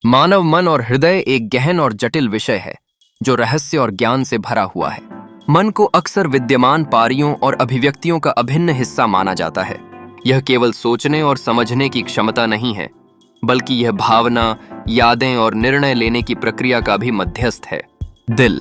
मानव मन और हृदय एक गहन और जटिल विषय है जो रहस्य और ज्ञान से भरा हुआ है। मन को अक्सर विद्यमान पारियों और अभिव्यक्तियों का अभिन्न हिस्सा माना जाता है। यह केवल सोचने और समझने की क्षमता नहीं है, बल्कि यह भावना, यादें और निर्णय लेने की प्रक्रिया का भी मध्यस्थ है। दिल,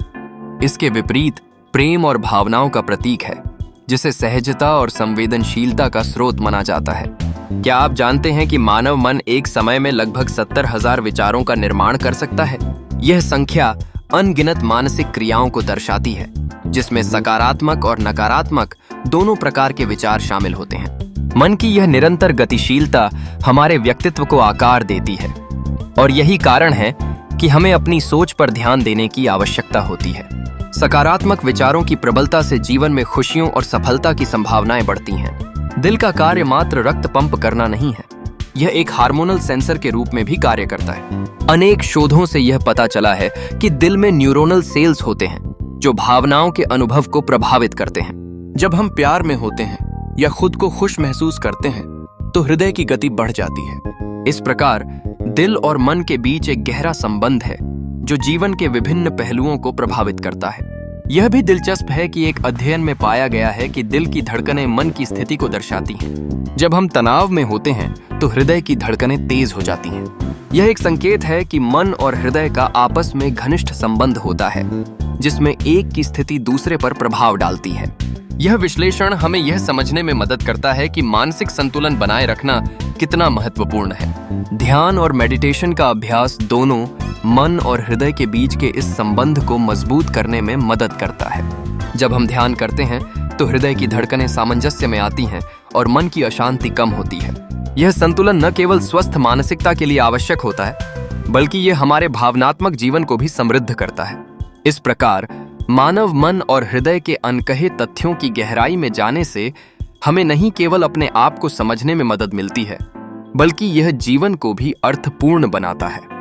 इसके विपरीत, प्रेम और भावनाओं का प्रतीक है, जिसे सहजता और संवेदनशीलता का स्रोत माना जाता है। क्या आप जानते हैं कि मानव मन एक समय में लगभग 70,000 विचारों का निर्माण कर सकता है? यह संख्या अनगिनत मानसिक क्रियाओं को दर्शाती है, जिसमें सकारात्मक और नकारात्मक दोनों प्रकार के विचार शामिल होते हैं। मन की यह निरंतर गतिशीलता हमारे व्यक्तित्व को आकार देती है, और यही कारण है कि हमें अपनी सोच पर ध्यान देने की आवश्यकता होती है। सकारात्मक विचारों की प्रबलता से जीवन में खुशियों और सफलता की संभावनाएं बढ़ती हैं। दिल का कार्य मात्र रक्त पंप करना नहीं है, यह एक हार्मोनल सेंसर के रूप में भी कार्य करता है। अनेक शोधों से यह पता चला है कि दिल में न्यूरोनल सेल्स होते हैं जो भावनाओं के अनुभव को प्रभावित करते हैं। जब हम प्यार में होते हैं या खुद को खुश महसूस करते हैं तो हृदय की गति बढ़ जाती है। इस प्रकार दिल और मन के बीच एक गहरा संबंध है जो जीवन के विभिन्न पहलुओं को प्रभावित करता है। यह भी दिलचस्प है कि एक अध्ययन में पाया गया है कि दिल की धड़कनें मन की स्थिति को दर्शाती हैं। जब हम तनाव में होते हैं तो हृदय की धड़कनें तेज हो जाती हैं। यह एक संकेत है कि मन और हृदय का आपस में घनिष्ठ संबंध होता है, जिसमें एक की स्थिति दूसरे पर प्रभाव डालती है। यह विश्लेषण हमें यह समझने में मदद करता है कि मानसिक संतुलन बनाए रखना कितना महत्वपूर्ण है। ध्यान और मेडिटेशन का अभ्यास दोनों मन और हृदय के बीच के इस संबंध को मजबूत करने में मदद करता है। जब हम ध्यान करते हैं तो हृदय की धड़कनें सामंजस्य में आती हैं और मन की अशांति कम होती है। यह संतुलन न केवल स्वस्थ मानसिकता के लिए आवश्यक होता है, बल्कि यह हमारे भावनात्मक जीवन को भी समृद्ध करता है। इस प्रकार मानव मन और हृदय के अनकहे तथ्यों की गहराई में जाने से हमें नहीं केवल अपने आप को समझने में मदद मिलती है, बल्कि यह जीवन को भी अर्थपूर्ण बनाता है।